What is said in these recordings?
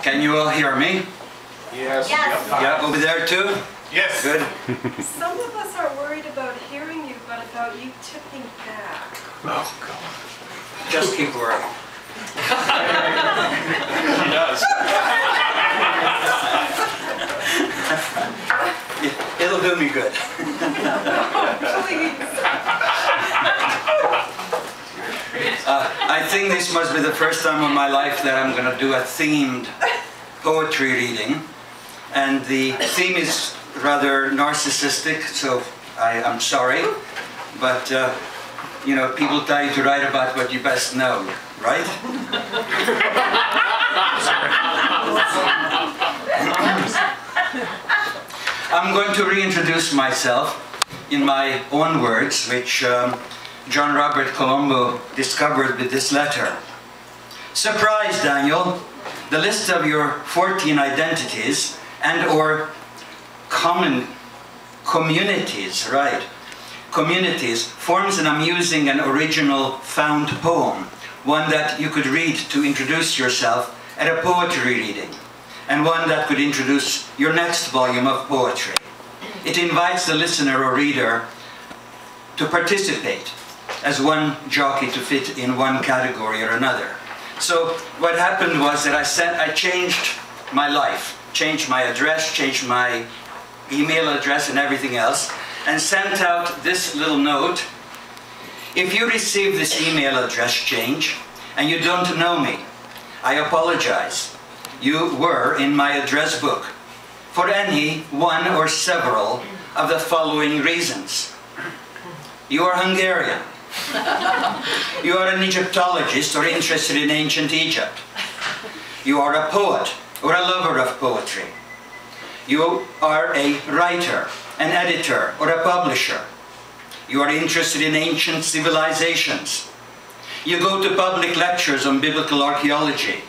Can you all hear me? Yes. Yes. Yeah, over there too? Yes. Good. Some of us are worried about hearing you, but about you tipping back. Oh, God. Just keep working. He does. It'll do me good. Please. I think this must be the first time in my life that I'm going to do a themed poetry reading. And the theme is rather narcissistic, so I'm sorry. But, you know, people tell you to write about what you best know, right? I'm going to reintroduce myself in my own words, which John Robert Colombo discovered with this letter. Surprise, Daniel! The list of your 14 identities and/or communities, right? Communities forms an amusing and original found poem, one that you could read to introduce yourself at a poetry reading, and one that could introduce your next volume of poetry. It invites the listener or reader to participate as one jockey to fit in one category or another. So what happened was that I changed my life, changed my address, changed my email address and everything else, and sent out this little note. If you receive this email address change and you don't know me, I apologize. You were in my address book for any one or several of the following reasons. You are Hungarian. You are an Egyptologist or interested in ancient Egypt. You are a poet or a lover of poetry. You are a writer, an editor, or a publisher. You are interested in ancient civilizations. You go to public lectures on biblical archaeology.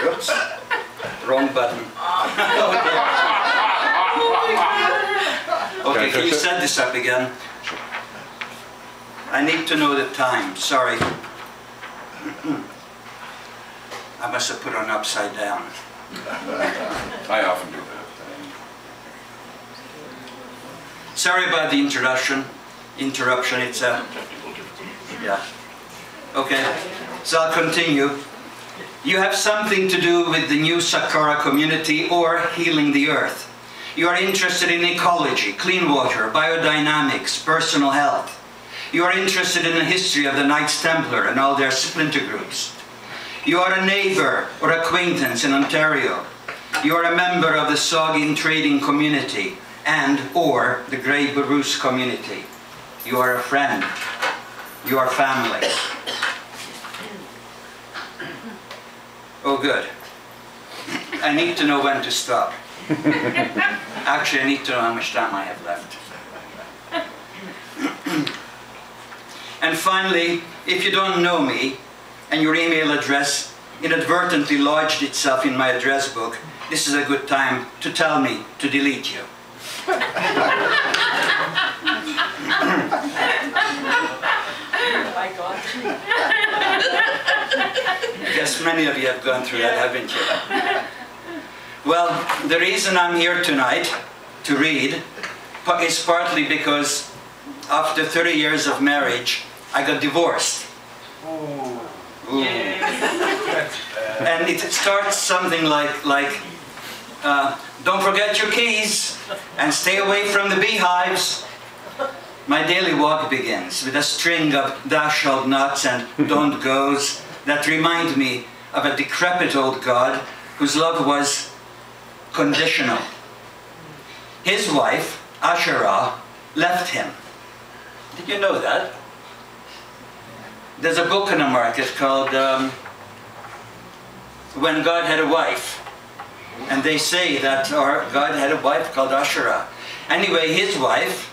Oops. Wrong button. Okay, can you set this up again? I need to know the time, sorry. I must have put on upside down. I often do that. Sorry about the interruption, it's yeah. Okay, so I'll continue. You have something to do with the new Sakara community or healing the earth. You are interested in ecology, clean water, biodynamics, personal health. You are interested in the history of the Knights Templar and all their splinter groups. You are a neighbor or acquaintance in Ontario. You are a member of the Saugeen trading community and/or the Grey Barouse community. You are a friend. You are family. Oh, good. I need to know when to stop. Actually, I need to know how much time I have left. And finally, if you don't know me, and your email address inadvertently lodged itself in my address book, this is a good time to tell me to delete you. I guess many of you have gone through that, haven't you? Well, the reason I'm here tonight to read is partly because after 30 years of marriage, I got divorced. Ooh. And it starts something like don't forget your keys and stay away from the beehives. My daily walk begins with a string of thou shalt nots and don't goes that remind me of a decrepit old god whose love was conditional. His wife, Asherah, left him. Did you know that? There's a book on the market called When God Had a Wife. And they say that God had a wife called Asherah. Anyway, his wife,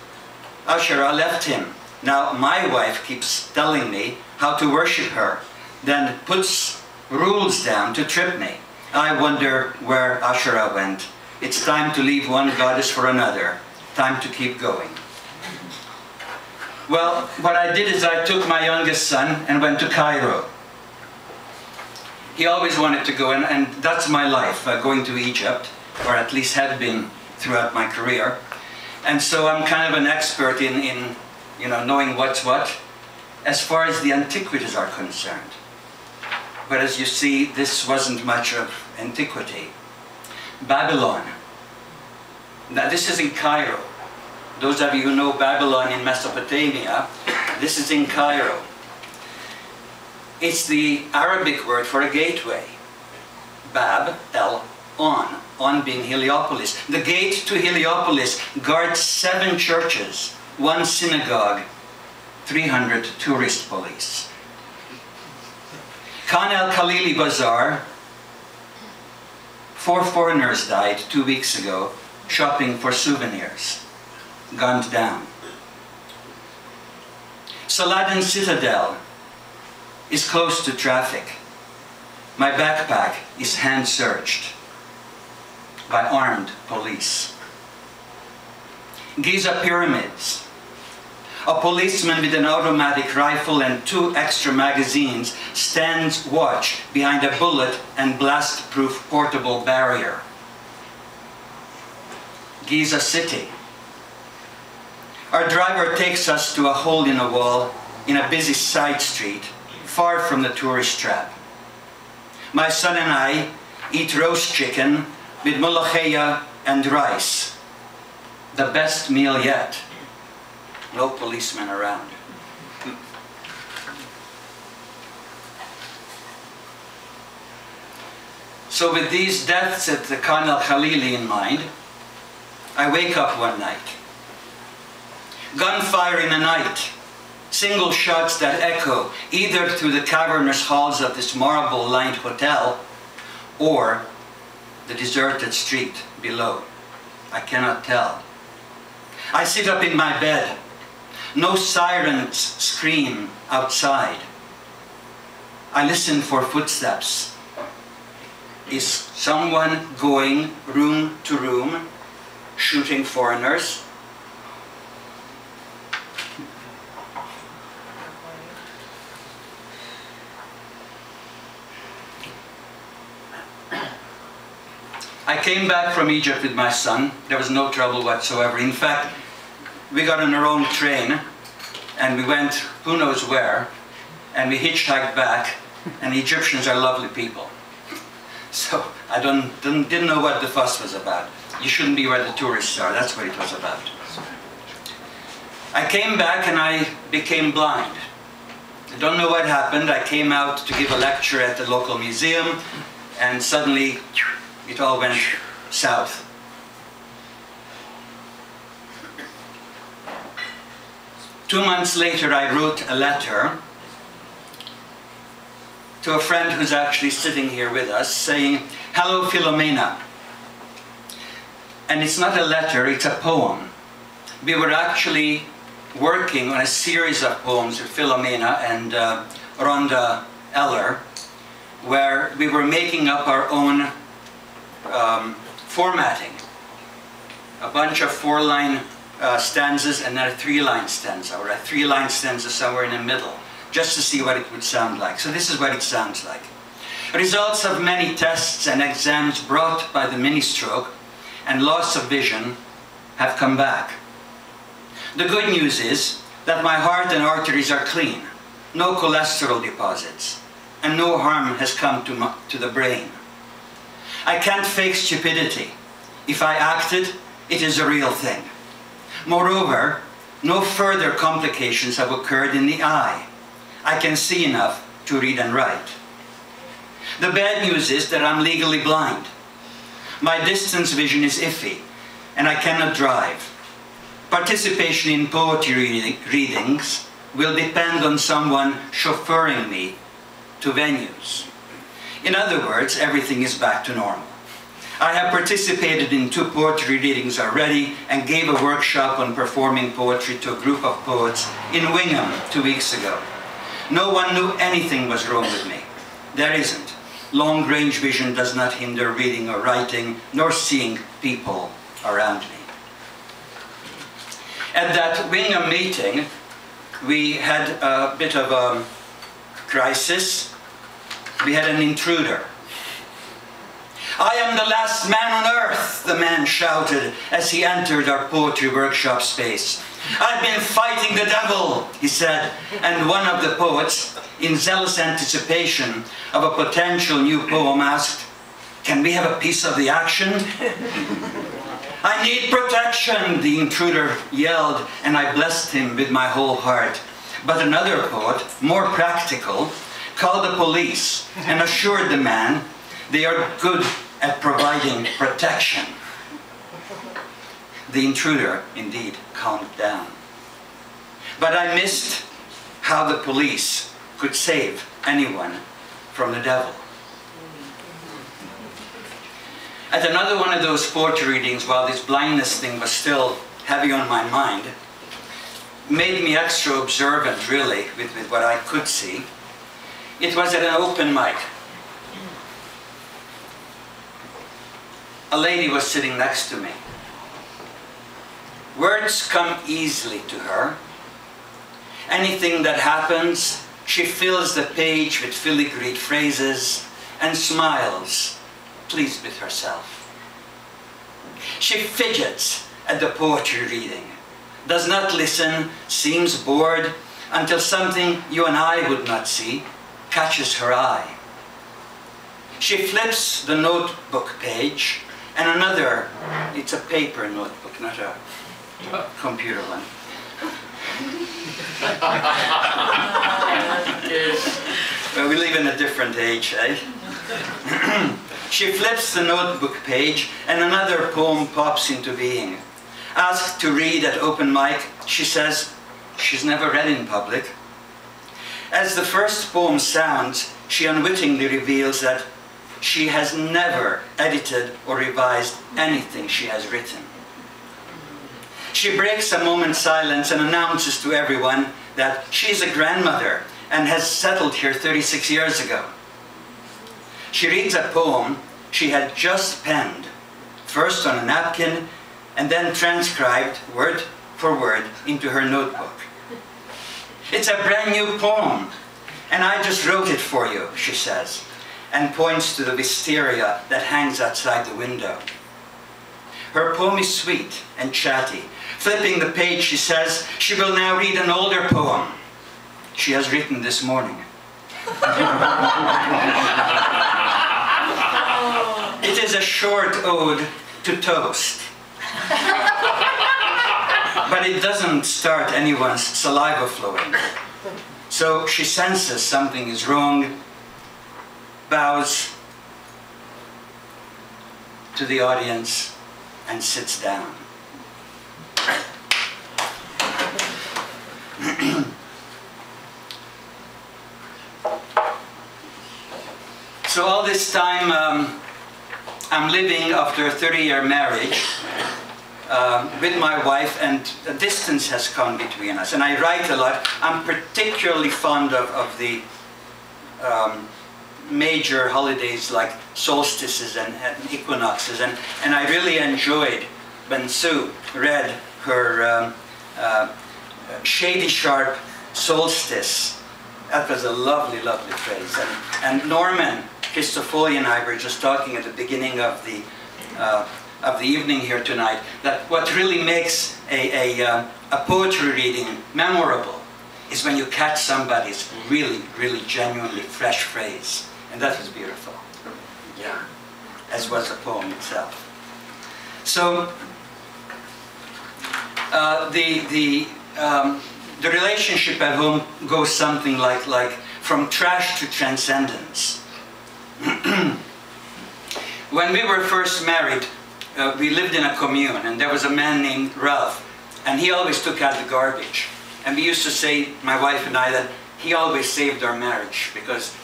Asherah, left him. Now, my wife keeps telling me how to worship her, then puts rules down to trip me. I wonder where Asherah went. It's time to leave one goddess for another. Time to keep going. Well, what I did is I took my youngest son and went to Cairo. He always wanted to go, and that's my life, going to Egypt, or at least had been throughout my career. And so I'm kind of an expert in knowing what's what, as far as the antiquities are concerned. But as you see, this wasn't much of antiquity. Babylon. Now this is in Cairo. Those of you who know Babylon in Mesopotamia, this is in Cairo. It's the Arabic word for a gateway. Bab, on being Heliopolis. The gate to Heliopolis guards 7 churches, 1 synagogue, 300 tourist police. Khan el-Khalili Bazaar, 4 foreigners died 2 weeks ago shopping for souvenirs. Gunned down. Saladin Citadel is close to traffic. My backpack is hand-searched by armed police. Giza Pyramids. A policeman with an automatic rifle and 2 extra magazines stands watch behind a bullet and blast-proof portable barrier. Giza City. Our driver takes us to a hole in a wall in a busy side street, far from the tourist trap. My son and I eat roast chicken with molokhaya and rice. The best meal yet. No policemen around. So with these deaths at the Khan el-Khalili in mind, I wake up one night. Gunfire in the night. Single shots that echo either through the cavernous halls of this marble-lined hotel or the deserted street below. I cannot tell. I sit up in my bed. No sirens scream outside. I listen for footsteps. Is someone going room to room, shooting foreigners? I came back from Egypt with my son. There was no trouble whatsoever. In fact, we got on our own train and we went who knows where, and we hitchhiked back, and the Egyptians are lovely people. So I didn't know what the fuss was about. You shouldn't be where the tourists are. That's what it was about. I came back and I became blind. I don't know what happened. I came out to give a lecture at the local museum, and suddenly it all went south. Two months later, I wrote a letter to a friend who's actually sitting here with us, saying, "Hello, Philomena." And it's not a letter, it's a poem. We were actually working on a series of poems with Philomena and Rhonda Eller, where we were making up our own formatting. A bunch of 4-line stanzas and then a 3-line stanza, or a 3-line stanza somewhere in the middle, just to see what it would sound like. So this is what it sounds like. Results of many tests and exams brought by the mini-stroke and loss of vision have come back. The good news is that my heart and arteries are clean, no cholesterol deposits, and no harm has come to the brain. I can't fake stupidity. If I acted, it is a real thing. Moreover, no further complications have occurred in the eye. I can see enough to read and write. The bad news is that I'm legally blind. My distance vision is iffy, and I cannot drive. Participation in poetry readings will depend on someone chauffeuring me to venues. In other words, everything is back to normal. I have participated in 2 poetry readings already and gave a workshop on performing poetry to a group of poets in Wingham 2 weeks ago. No one knew anything was wrong with me. There isn't. Long-range vision does not hinder reading or writing, nor seeing people around me. At that Wingham meeting, we had a bit of a crisis. we had an intruder. "I am the last man on earth," the man shouted as he entered our poetry workshop space. "I've been fighting the devil," he said, and one of the poets, in zealous anticipation of a potential new poem, asked, "Can we have a piece of the action?" "I need protection," the intruder yelled, and I blessed him with my whole heart. But another poet, more practical, called the police and assured the man they are good at providing protection. The intruder indeed calmed down. But I missed how the police could save anyone from the devil. At another one of those poetry readings, while this blindness thing was still heavy on my mind, made me extra observant really with what I could see. It was at an open mic. A lady was sitting next to me. Words come easily to her. Anything that happens, she fills the page with filigreed phrases and smiles, pleased with herself. She fidgets at the poetry reading, does not listen, seems bored, until something you and I would not see catches her eye. She flips the notebook page, and another, it's a paper notebook, not a computer one. Well, we live in a different age, eh? She flips the notebook page and another poem pops into being. Asked to read at open mic, she says she's never read in public. As the first poem sounds, she unwittingly reveals that she has never edited or revised anything she has written. She breaks a moment's silence and announces to everyone that she's a grandmother and has settled here 36 years ago. She reads a poem she had just penned, first on a napkin and then transcribed word for word into her notebook. "It's a brand new poem, and I just wrote it for you," she says, and points to the wisteria that hangs outside the window. Her poem is sweet and chatty. Flipping the page, she says she will now read an older poem she has written this morning. It is a short ode to toast. But it doesn't start anyone's saliva flowing. So she senses something is wrong, bows to the audience, and sits down. So all this time, I'm living after a 30-year marriage with my wife, and a distance has come between us. And I write a lot. I'm particularly fond of the major holidays like solstices and equinoxes. And I really enjoyed when Sue read her shady sharp solstice. That was a lovely, lovely phrase. And Norman Christofoli and I were just talking at the beginning of the evening here tonight that what really makes a poetry reading memorable is when you catch somebody's really, really genuinely fresh phrase. And that was beautiful. Yeah. As was the poem itself. So the relationship at home goes something like from trash to transcendence. When we were first married, we lived in a commune, and there was a man named Ralph, and he always took out the garbage. And we used to say, my wife and I, that he always saved our marriage, because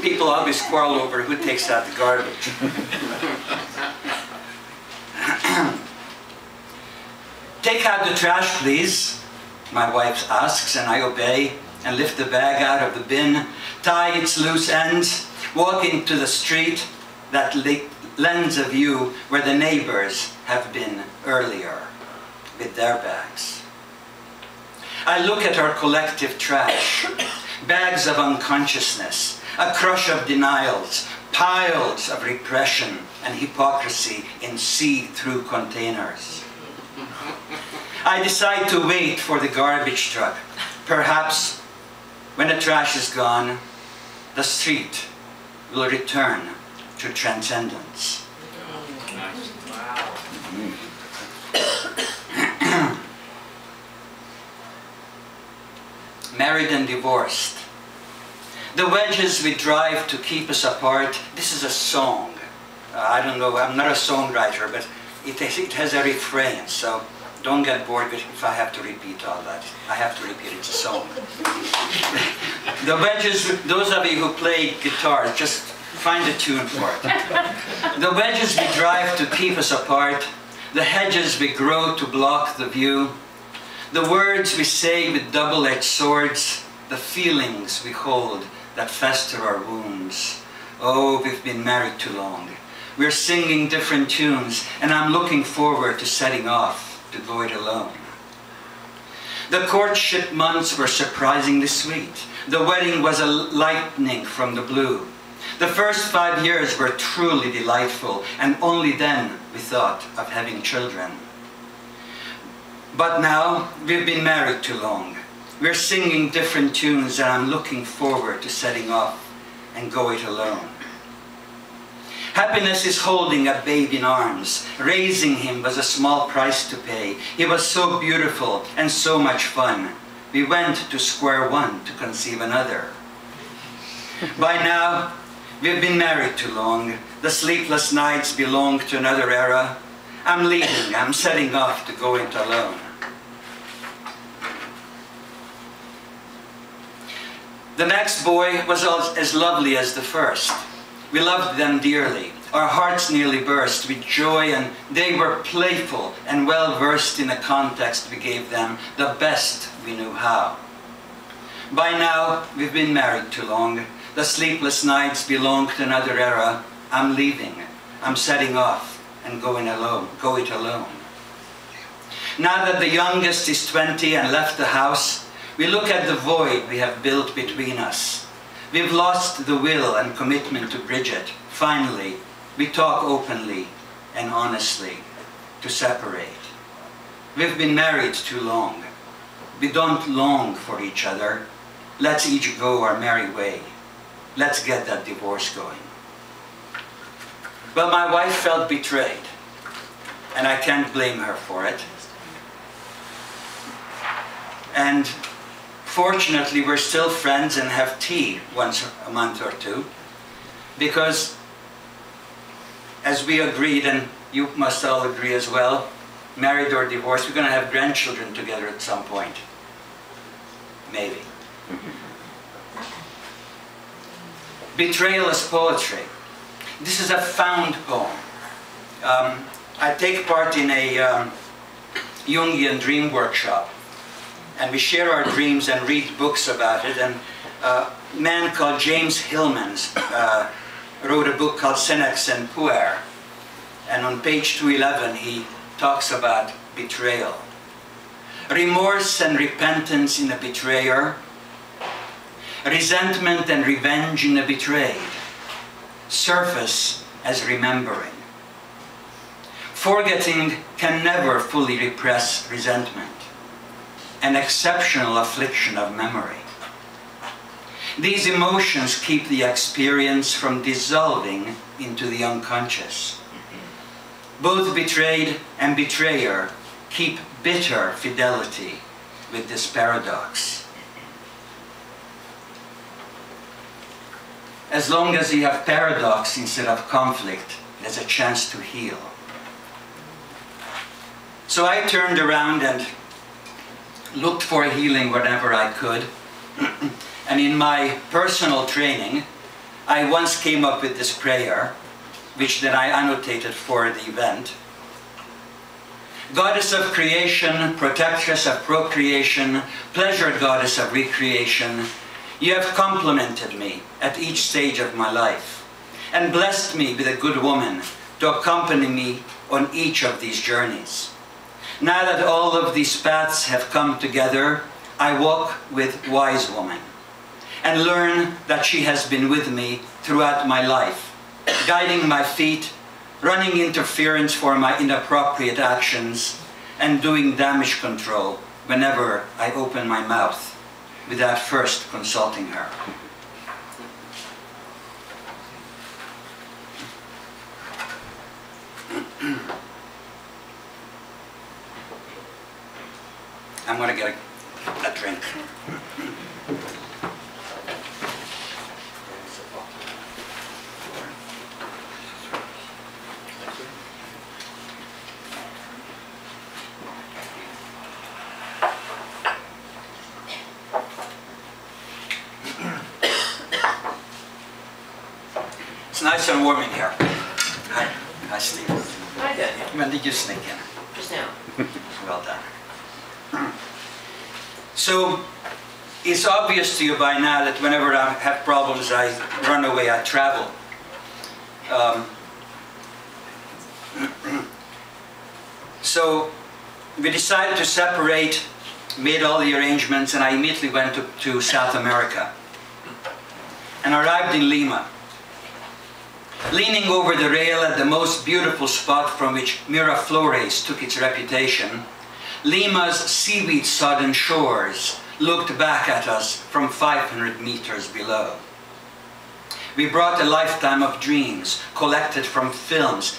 people always quarrel over who takes out the garbage. "Take out the trash, please," my wife asks, and I obey and lift the bag out of the bin, tie its loose ends, walk into the street that lends a view where the neighbors have been earlier with their bags. I look at our collective trash, bags of unconsciousness, a crush of denials, piles of repression and hypocrisy in see-through containers. I decide to wait for the garbage truck. Perhaps when the trash is gone, the street will return to transcendence. Married and divorced. The wedges we drive to keep us apart. This is a song. I don't know, I'm not a songwriter, but it has a refrain, so don't get bored if I have to repeat all that. I have to repeat, it's a song. The wedges, those of you who play guitar, just find a tune for it. The wedges we drive to keep us apart, the hedges we grow to block the view, the words we say with double-edged swords, the feelings we hold that fester our wounds. Oh, we've been married too long. We're singing different tunes, and I'm looking forward to setting off to go it alone. The courtship months were surprisingly sweet. The wedding was a lightning from the blue. The first 5 years were truly delightful, and only then we thought of having children. But now, we've been married too long. We're singing different tunes, and I'm looking forward to setting off and go it alone. Happiness is holding a babe in arms. Raising him was a small price to pay. He was so beautiful and so much fun. We went to square one to conceive another. By now, we've been married too long. The sleepless nights belong to another era. I'm leaving, I'm setting off to go it alone. The next boy was as lovely as the first. We loved them dearly. Our hearts nearly burst with joy, and they were playful and well versed in the context we gave them, the best we knew how. By now, we've been married too long. The sleepless nights belong to another era. I'm leaving. I'm setting off and go it alone. Now that the youngest is 20 and left the house, we look at the void we have built between us. We've lost the will and commitment to bridge it. Finally, we talk openly and honestly to separate. We've been married too long. We don't long for each other. Let's each go our merry way. Let's get that divorce going. Well, my wife felt betrayed, and I can't blame her for it. And fortunately, we're still friends and have tea once a month or two, because as we agreed, and you must all agree as well, married or divorced, we're going to have grandchildren together at some point. Maybe. Betrayal as poetry. This is a found poem. I take part in a Jungian dream workshop, and we share our dreams and read books about it. And a man called James Hillmans wrote a book called Senex and Puer. And on page 211, he talks about betrayal. Remorse and repentance in a betrayer. Resentment and revenge in a betrayed. Surface as remembering. Forgetting can never fully repress resentment. An exceptional affliction of memory. These emotions keep the experience from dissolving into the unconscious. Both betrayed and betrayer keep bitter fidelity with this paradox. As long as you have paradox instead of conflict, there's a chance to heal. So I turned around and looked for healing whenever I could. And in my personal training, I once came up with this prayer, which then I annotated for the event. Goddess of creation, protectress of procreation, pleasure goddess of recreation, you have complimented me at each stage of my life and blessed me with a good woman to accompany me on each of these journeys. Now that all of these paths have come together, I walk with wise woman. and learn that she has been with me throughout my life, guiding my feet, running interference for my inappropriate actions, and doing damage control whenever I open my mouth without first consulting her. I'm going to get a drink. It's nice and warm in here. Hi Steve. Hi, Daniel. When did you sneak in? Just now. Well done. So, it's obvious to you by now that whenever I have problems, I run away, I travel. So, we decided to separate, made all the arrangements, and I immediately went to South America and arrived in Lima. Leaning over the rail at the most beautiful spot from which Miraflores took its reputation, Lima's seaweed-sodden shores looked back at us from 500 meters below. We brought a lifetime of dreams collected from films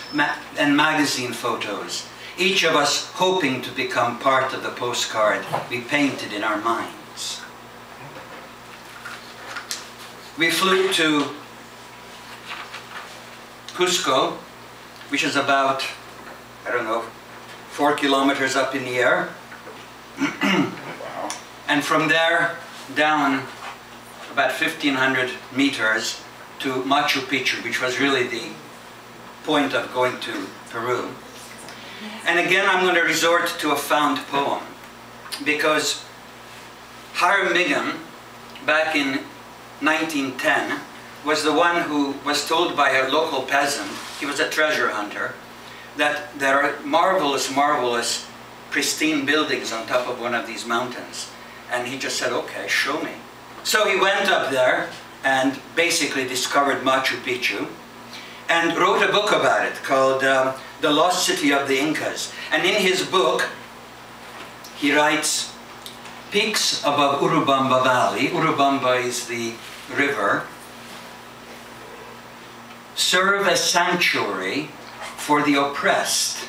and magazine photos, each of us hoping to become part of the postcard we painted in our minds. We flew to Cusco, which is about, I don't know, 4 kilometers up in the air. And from there down about 1,500 meters to Machu Picchu, which was really the point of going to Peru. And again, I'm going to resort to a found poem, because Hiram Bingham, back in 1910, was the one who was told by a local peasant, he was a treasure hunter, that there are marvelous, marvelous, pristine buildings on top of one of these mountains. And he just said, okay, show me. So he went up there and basically discovered Machu Picchu and wrote a book about it called The Lost City of the Incas. And in his book, he writes, peaks above Urubamba Valley, Urubamba is the river, serve as sanctuary for the oppressed,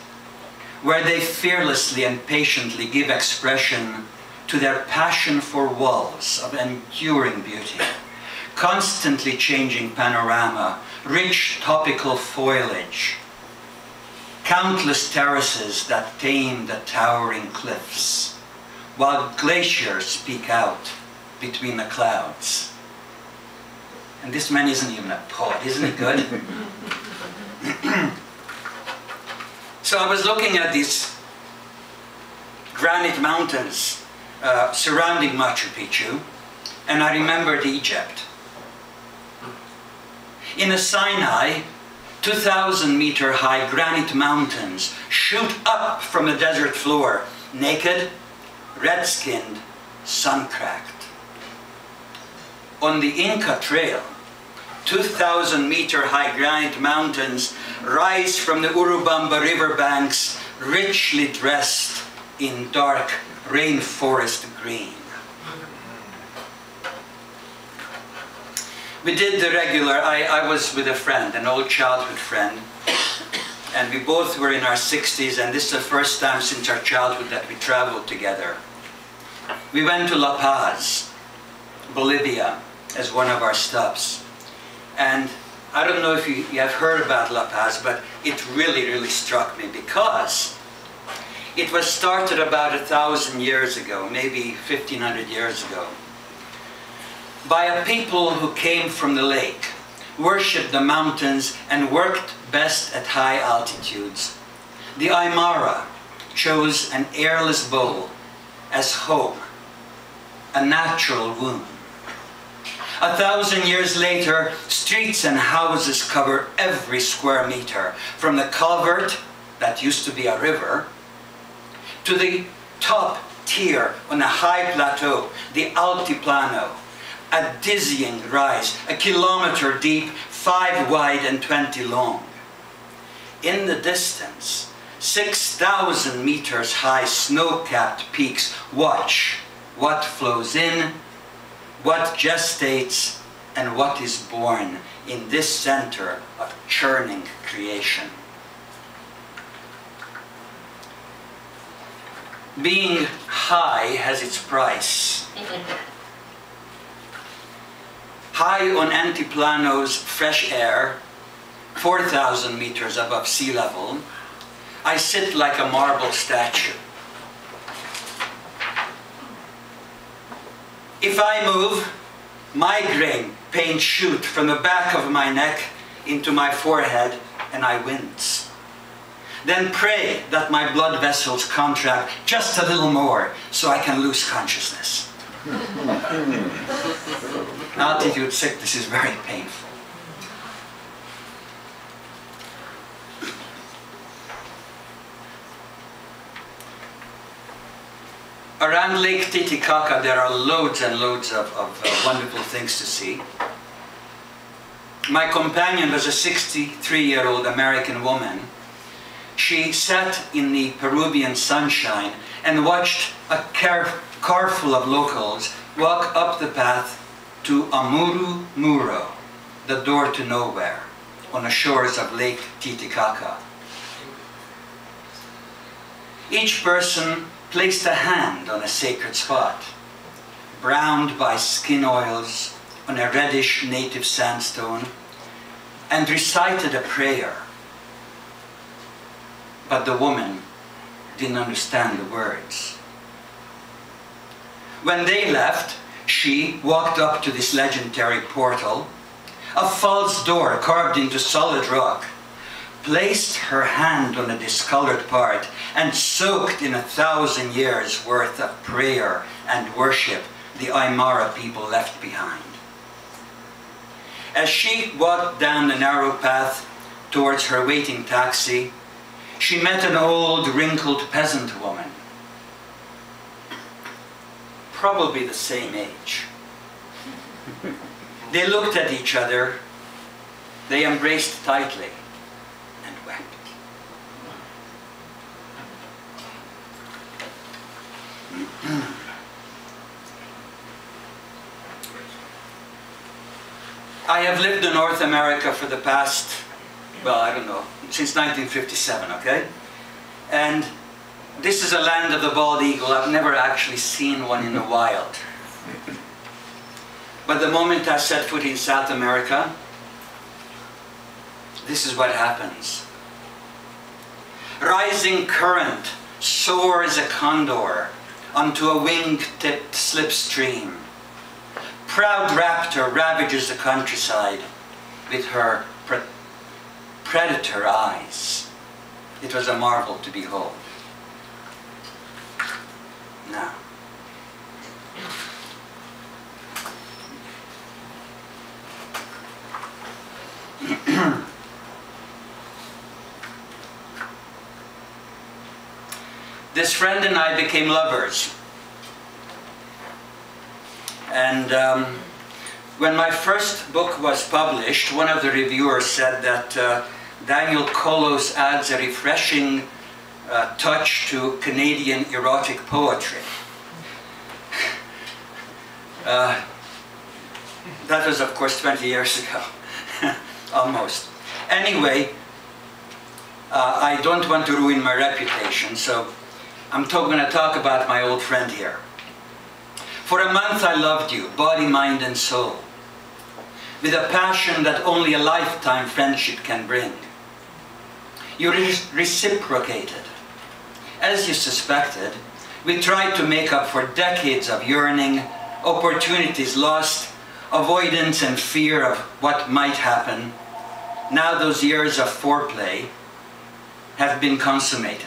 where they fearlessly and patiently give expression to their passion for walls of enduring beauty, constantly changing panorama, rich topical foliage, countless terraces that tame the towering cliffs, while glaciers peek out between the clouds. And this man isn't even a poet, isn't he good? So I was looking at these granite mountains surrounding Machu Picchu, and I remembered Egypt. In the Sinai, 2,000-meter high granite mountains shoot up from the desert floor, naked, red-skinned, sun-cracked. On the Inca Trail, 2,000-meter high granite mountains rise from the Urubamba riverbanks, richly dressed in dark rainforest green. We did the regular, I was with a friend, an old childhood friend, and we both were in our 60s, and this is the first time since our childhood that we traveled together. We went to La Paz, Bolivia, as one of our stops. And I don't know if you have heard about La Paz, but it really, really struck me, because it was started about 1,000 years ago, maybe 1,500 years ago, by a people who came from the lake, worshipped the mountains, and worked best at high altitudes. The Aymara chose an airless bowl as home, a natural womb. 1,000 years later, streets and houses cover every square meter, from the culvert, that used to be a river, to the top tier on a high plateau, the Altiplano, A dizzying rise, 1 kilometer deep, 5 wide and 20 long. In the distance, 6,000 meters high snow-capped peaks watch what flows in, what gestates, and what is born in this center of churning creation. Being high has its price. High on Antiplano's fresh air, 4,000 meters above sea level, I sit like a marble statue. If I move, migraine pains shoot from the back of my neck into my forehead and I wince. Then pray that my blood vessels contract just a little more so I can lose consciousness. Altitude sickness is very painful. Around Lake Titicaca there are loads and loads of wonderful things to see. My companion was a 63-year-old American woman. She sat in the Peruvian sunshine and watched a car full of locals walk up the path to Amuru Muro, the door to nowhere, on the shores of Lake Titicaca. Each person placed a hand on a sacred spot, browned by skin oils on a reddish native sandstone, and recited a prayer. But the woman didn't understand the words. When they left, she walked up to this legendary portal, a false door carved into solid rock, placed her hand on a discolored part, and soaked in 1,000 years worth of prayer and worship the Aymara people left behind. As she walked down the narrow path towards her waiting taxi, she met an old, wrinkled peasant woman, probably the same age. They looked at each other, they embraced tightly, and wept. I have lived in North America for the past, well, I don't know, since 1957, okay? And this is a land of the bald eagle. I've never actually seen one in the wild. But the moment I set foot in South America, this is what happens. Rising current soars a condor onto a wing-tipped slipstream. Proud raptor ravages the countryside with her predator eyes. It was a marvel to behold. Now, this friend and I became lovers. And when my first book was published, one of the reviewers said that Daniel Kolos adds a refreshing touch to Canadian erotic poetry. That was, of course, 20 years ago, almost. Anyway, I don't want to ruin my reputation, so I'm going to talk about my old friend here. For a month I loved you, body, mind, and soul, with a passion that only a lifetime friendship can bring. You reciprocated. As you suspected, we tried to make up for decades of yearning, opportunities lost, avoidance and fear of what might happen. Now those years of foreplay have been consummated.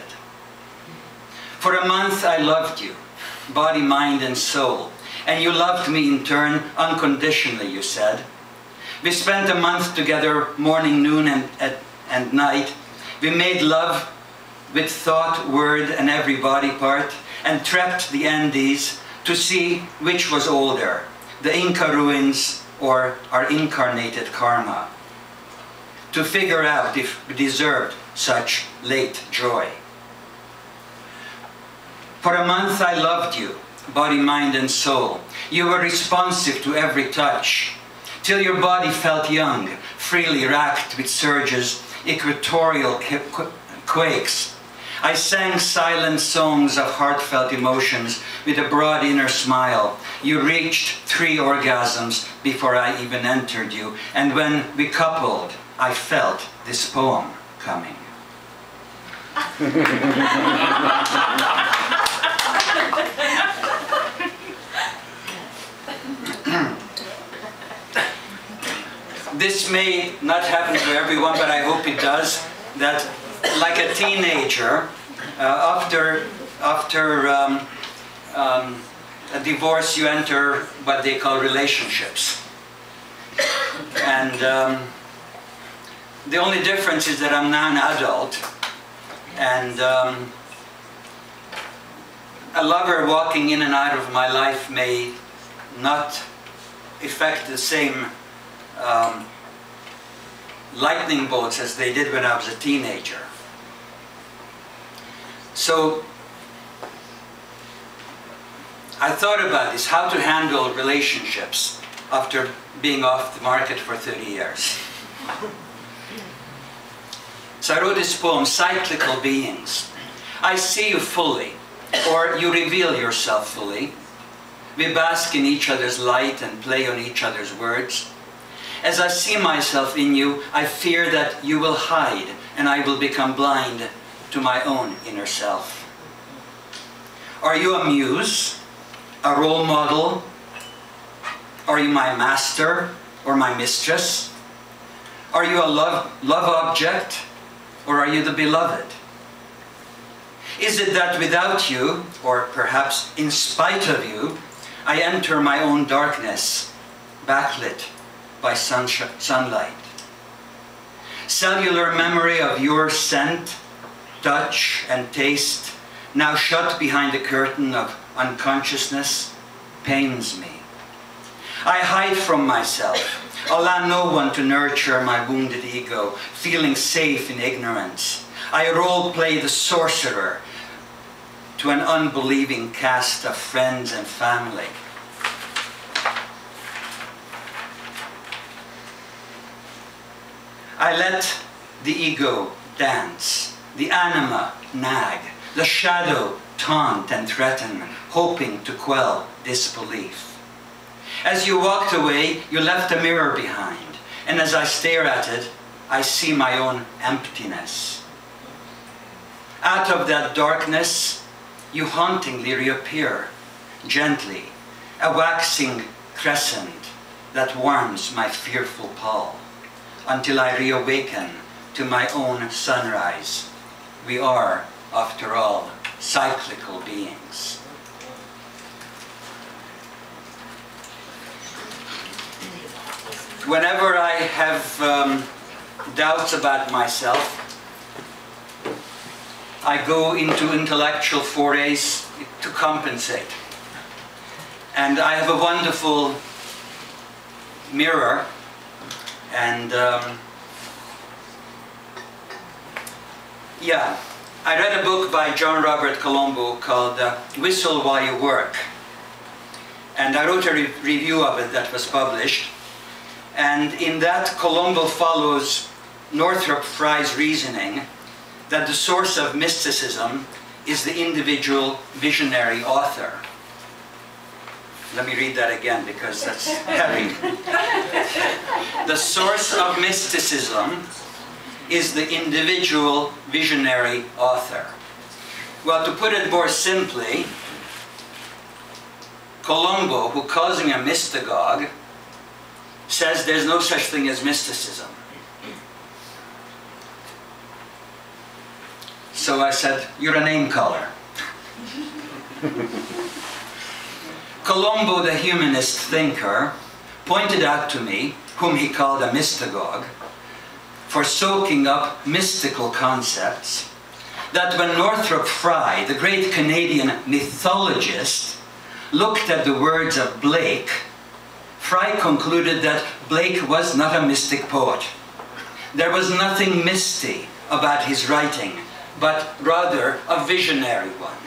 For a month I loved you, body, mind, and soul, and you loved me in turn unconditionally, you said. We spent a month together, morning, noon, and night. We made love with thought, word, and every body part, and trekked the Andes to see which was older, the Inca ruins, or our incarnated karma, to figure out if we deserved such late joy. For a month I loved you, body, mind and soul. You were responsive to every touch, till your body felt young, freely racked with surges, equatorial quakes. I sang silent songs of heartfelt emotions with a broad inner smile. You reached 3 orgasms before I even entered you, and when we coupled, I felt this poem coming. This may not happen to everyone, but I hope it does, that like a teenager, after a divorce, you enter what they call relationships. And the only difference is that I'm now an adult, and a lover walking in and out of my life may not effect the same lightning bolts as they did when I was a teenager. So I thought about this, how to handle relationships after being off the market for 30 years. So I wrote this poem, Cyclical Beings. I see you fully, or you reveal yourself fully. We bask in each other's light and play on each other's words. As I see myself in you, I fear that you will hide and I will become blind to my own inner self. Are you a muse, a role model? Are you my master or my mistress? Are you a love object, or are you the beloved? Is it that without you, or perhaps in spite of you, I enter my own darkness, backlit by sunlight? Cellular memory of your scent, touch and taste, now shut behind the curtain of unconsciousness, pains me. I hide from myself, allow no one to nurture my wounded ego, feeling safe in ignorance. I role-play the sorcerer to an unbelieving cast of friends and family. I let the ego dance, the anima nag, the shadow taunt and threaten, hoping to quell disbelief. As you walked away, you left a mirror behind, and as I stare at it, I see my own emptiness. Out of that darkness, you hauntingly reappear, gently, a waxing crescent that warms my fearful pall, until I reawaken to my own sunrise. We are, after all, cyclical beings. Whenever I have doubts about myself, I go into intellectual forays to compensate. And I have a wonderful mirror, and yeah, I read a book by John Robert Colombo called Whistle While You Work. And I wrote a review of it that was published. And in that, Colombo follows Northrop Frye's reasoning that the source of mysticism is the individual visionary author. Let me read that again because that's heavy. The source of mysticism is the individual visionary author. Well, to put it more simply, Colombo, who calls him a mystagogue, says there's no such thing as mysticism. So I said, you're a name caller. Colombo, the humanist thinker, pointed out to me, whom he called a mystagogue, for soaking up mystical concepts, that when Northrop Frye, the great Canadian mythologist, looked at the words of Blake, Fry concluded that Blake was not a mystic poet. There was nothing misty about his writing, but rather a visionary one.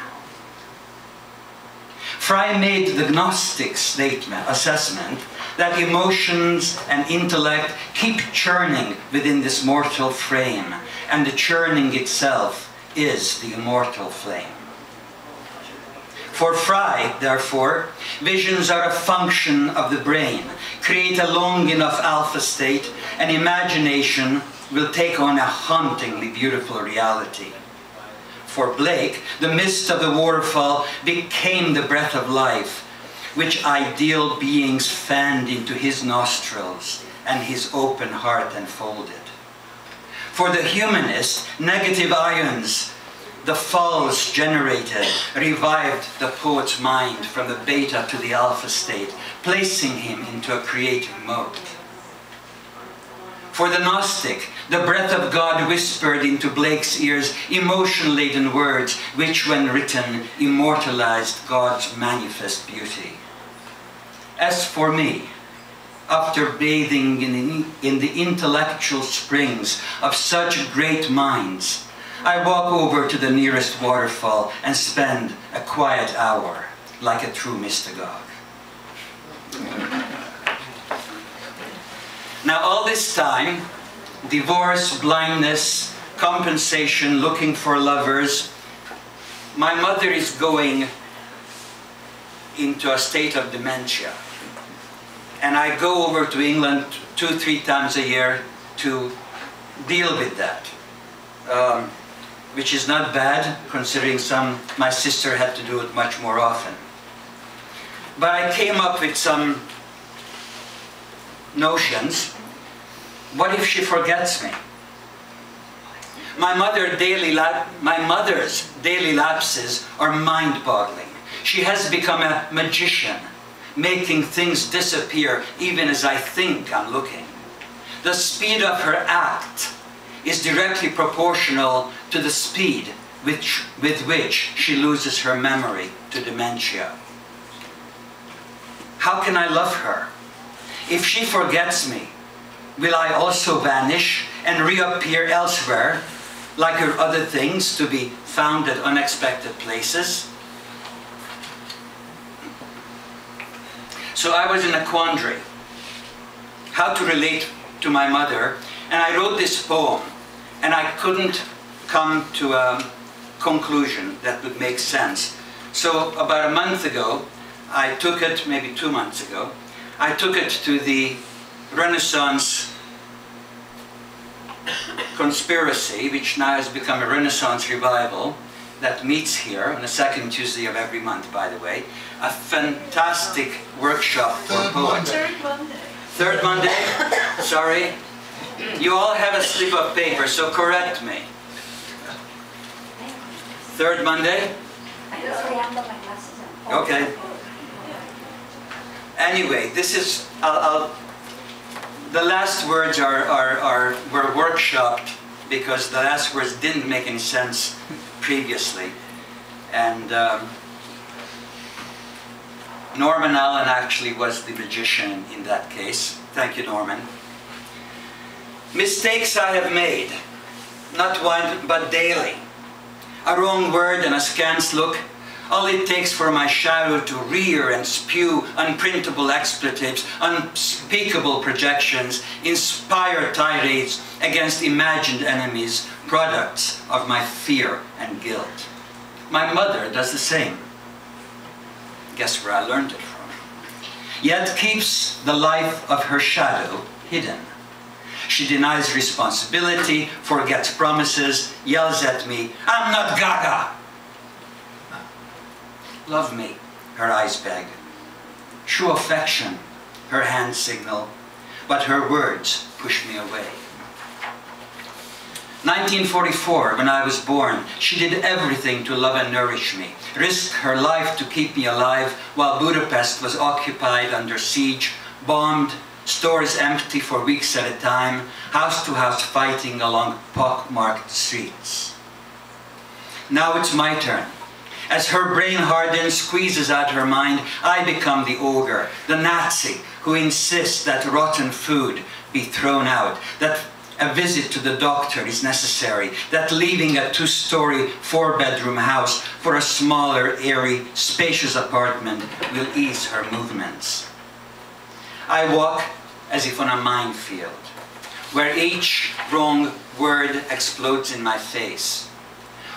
Fry made the Gnostic assessment that emotions and intellect keep churning within this mortal frame, and the churning itself is the immortal flame. For Fry, therefore, visions are a function of the brain. Create a long enough alpha state, and imagination will take on a hauntingly beautiful reality. For Blake, the mist of the waterfall became the breath of life, which ideal beings fanned into his nostrils, and his open heart enfolded. For the humanist, negative ions, the falls generated, revived the poet's mind from the beta to the alpha state, placing him into a creative mode. For the Gnostic, the breath of God whispered into Blake's ears emotion-laden words, which when written, immortalized God's manifest beauty. As for me, after bathing in the intellectual springs of such great minds, I walk over to the nearest waterfall and spend a quiet hour like a true mystagogue. Now all this time, divorce, blindness, compensation, looking for lovers, my mother is going into a state of dementia. And I go over to England 2-3 times a year to deal with that. Which is not bad, considering my sister had to do it much more often. But I came up with some notions. What if she forgets me? My mother's daily lapses are mind-boggling. She has become a magician, making things disappear even as I think I'm looking. The speed of her act is directly proportional to the speed with which she loses her memory to dementia. How can I love her? If she forgets me, will I also vanish and reappear elsewhere, like her other things, to be found at unexpected places? So I was in a quandary, how to relate to my mother, and I wrote this poem, and I couldn't come to a conclusion that would make sense. So about a month ago, I took it, maybe 2 months ago, I took it to the Renaissance Conspiracy, which now has become a Renaissance Revival, that meets here on the second Tuesday of every month, by the way. A fantastic workshop for poets. Third Monday. Third Monday? Sorry. You all have a slip of paper, so correct me. Third Monday? Okay. Anyway, this is, the last words were workshopped because the last words didn't make any sense previously. And Norman Allen actually was the magician in that case. Thank you, Norman. Mistakes I have made, not one, but daily. A wrong word and a scant look, all it takes for my shadow to rear and spew unprintable expletives, unspeakable projections, inspire tirades against imagined enemies, products of my fear and guilt. My mother does the same. Guess where I learned it from? Yet keeps the life of her shadow hidden. She denies responsibility, forgets promises, yells at me, "I'm not Gaga!" Love me, her eyes beg. Show affection, her hands signal, but her words push me away. 1944, when I was born, she did everything to love and nourish me, risked her life to keep me alive while Budapest was occupied under siege, bombed, stores empty for weeks at a time, house to house fighting along pock-marked streets. Now it's my turn. As her brain hardens, squeezes out her mind, I become the ogre, the Nazi who insists that rotten food be thrown out, that a visit to the doctor is necessary, that leaving a 2-story, 4-bedroom house for a smaller, airy, spacious apartment will ease her movements. I walk as if on a minefield, where each wrong word explodes in my face.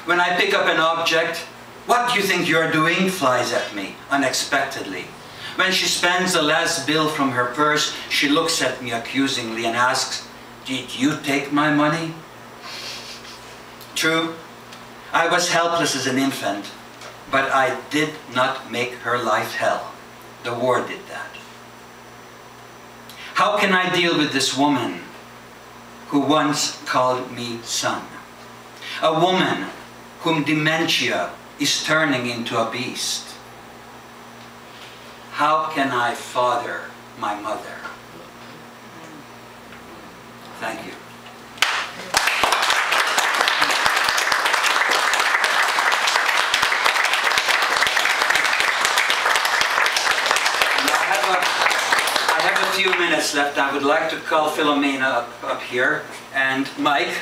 When I pick up an object, "What do you think you're doing?" flies at me unexpectedly. When she spends the last bill from her purse, she looks at me accusingly and asks, "Did you take my money?" True, I was helpless as an infant, but I did not make her life hell. The war did that. How can I deal with this woman who once called me son? A woman whom dementia is turning into a beast. How can I father my mother? Thank you. I have a few minutes left. I would like to call Philomena up here, and Mike.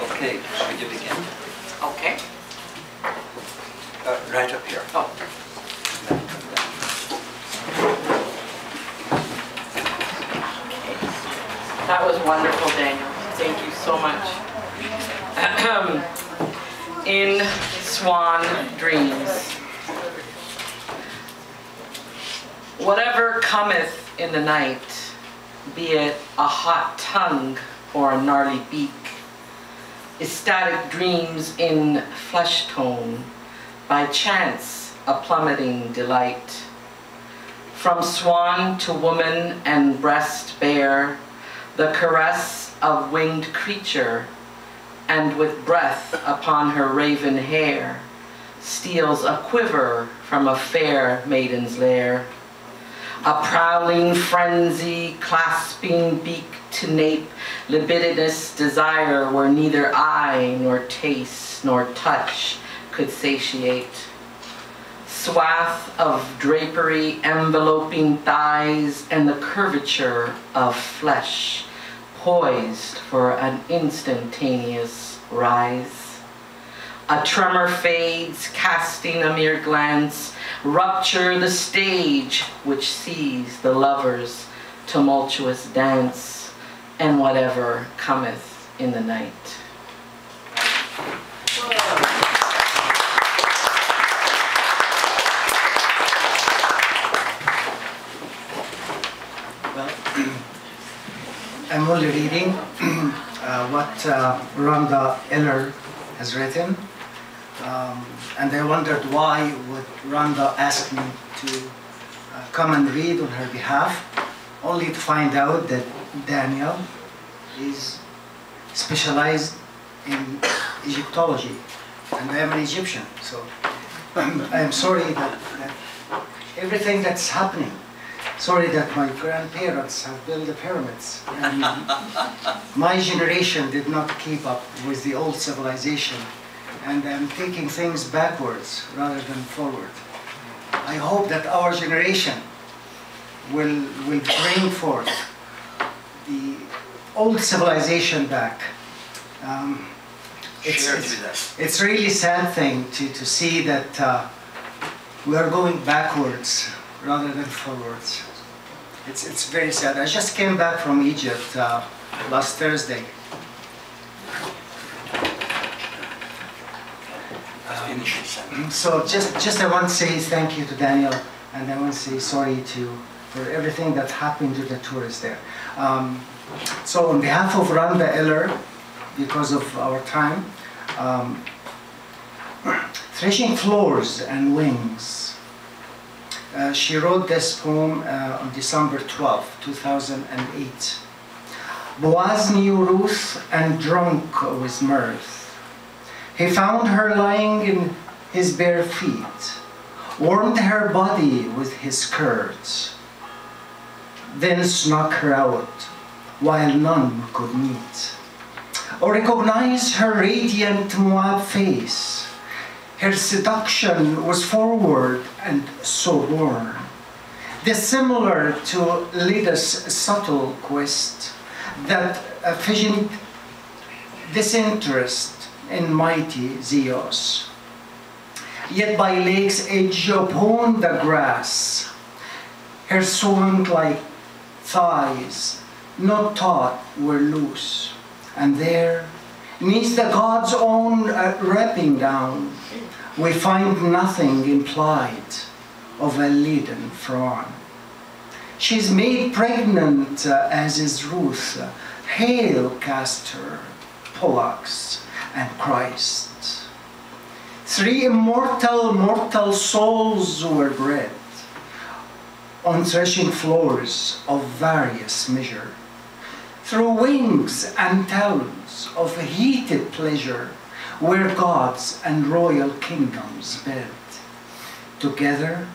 Okay, should you begin? Okay. Right up here. Oh. That was wonderful, Daniel. Thank you so much. In Swan Dreams. Whatever cometh in the night, be it a hot tongue or a gnarly beak, ecstatic dreams in flesh tone, by chance a plummeting delight. From swan to woman and breast bare, the caress of winged creature, and with breath upon her raven hair, steals a quiver from a fair maiden's lair. A prowling frenzy, clasping beak to nape, libidinous desire where neither eye nor taste nor touch could satiate. Swath of drapery enveloping thighs and the curvature of flesh, poised for an instantaneous rise. A tremor fades, casting a mere glance, rupture the stage which sees the lovers' tumultuous dance, and whatever cometh in the night. Well, I'm only reading what Rhonda Eller has written. And I wondered why would Rhonda ask me to come and read on her behalf, only to find out that Daniel is specialized in Egyptology, and I am an Egyptian, so I'm sorry that everything that's happening. Sorry that my grandparents have built the pyramids, and my generation did not keep up with the old civilization. And I'm taking things backwards rather than forward. I hope that our generation will bring forth the old civilization back. It's a really sad thing to see that we are going backwards rather than forwards. It's very sad. I just came back from Egypt last Thursday. So just I want to say thank you to Daniel, and I want to say sorry for everything that happened to the tourists there. So on behalf of Rhonda Eller, because of our time, Threshing Floors and Wings. She wrote this poem on December 12, 2008. Boaz knew Ruth and drunk with mirth. He found her lying in his bare feet, warmed her body with his skirts, then snuck her out while none could meet, or recognize her radiant Moab face. Her seduction was forward and so born, dissimilar to Leah's subtle quest that efficient disinterest in mighty Zeus. Yet by lake's edge upon the grass, her swan-like thighs, not taut, were loose, and there, neath the god's own wrapping gown, we find nothing implied of a leaden fawn. She's made pregnant as is Ruth, hail Castor, Pollux, and Christ. Three mortal souls were bred on threshing floors of various measure, through wings and talons of heated pleasure, where gods and royal kingdoms bed together.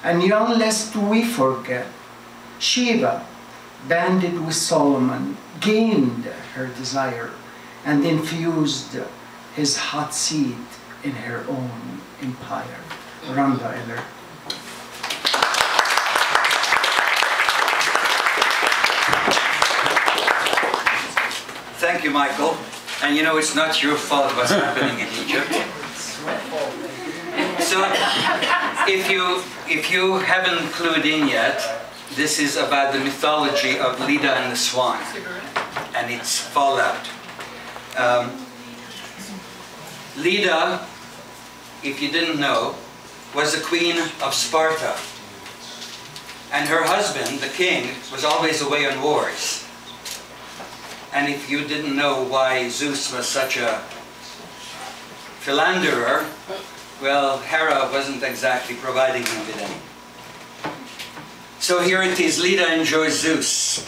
And young lest we forget, Sheba, banded with Solomon, gained her desire and infused his hot seed in her own empire. Rhonda Eller. Thank you, Michael. And you know, it's not your fault what's happening in Egypt. So, if you haven't clued in yet, this is about the mythology of Leda and the swan and its fallout. Leda, if you didn't know, was the queen of Sparta. And her husband, the king, was always away on wars. And if you didn't know why Zeus was such a philanderer, well, Hera wasn't exactly providing him with any. So here it is, Leda enjoys Zeus.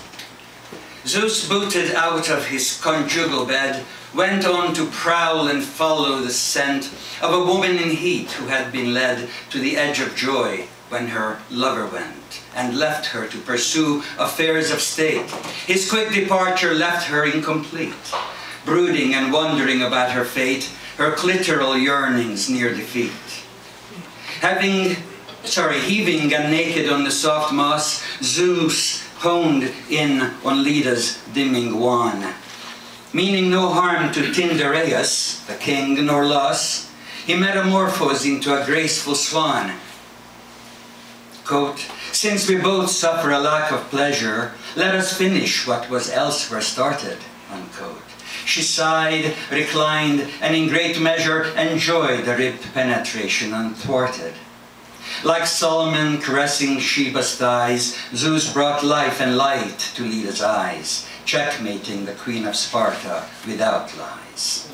Zeus, booted out of his conjugal bed, went on to prowl and follow the scent of a woman in heat who had been led to the edge of joy when her lover went, and left her to pursue affairs of state. His quick departure left her incomplete, brooding and wondering about her fate, her clitoral yearnings near defeat. Heaving and naked on the soft moss, Zeus honed in on Leda's dimming wan. Meaning no harm to Tyndareus, the king, nor loss, he metamorphosed into a graceful swan. Quote, "Since we both suffer a lack of pleasure, let us finish what was elsewhere started," unquote. She sighed, reclined, and in great measure enjoyed the ribbed penetration unthwarted. Like Solomon caressing Sheba's thighs, Zeus brought life and light to Leda's eyes, checkmating the queen of Sparta without lies.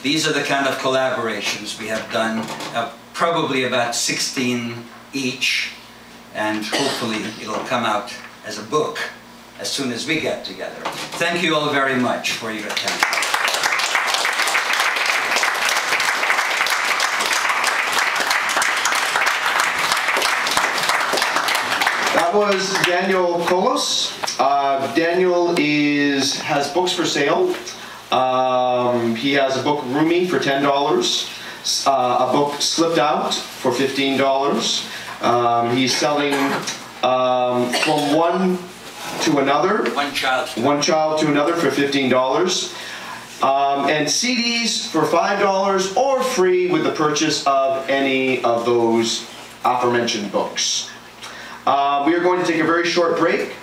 These are the kind of collaborations we have done, probably about 16 each, and hopefully it'll come out as a book as soon as we get together. Thank you all very much for your attention. That was Daniel Kolos. Daniel has books for sale. He has a book, Rumi, for $10. A book, Slipped Out, for $15. He's selling from one to another. One child to another for $15. And CDs for $5 or free with the purchase of any of those aforementioned books. We are going to take a very short break.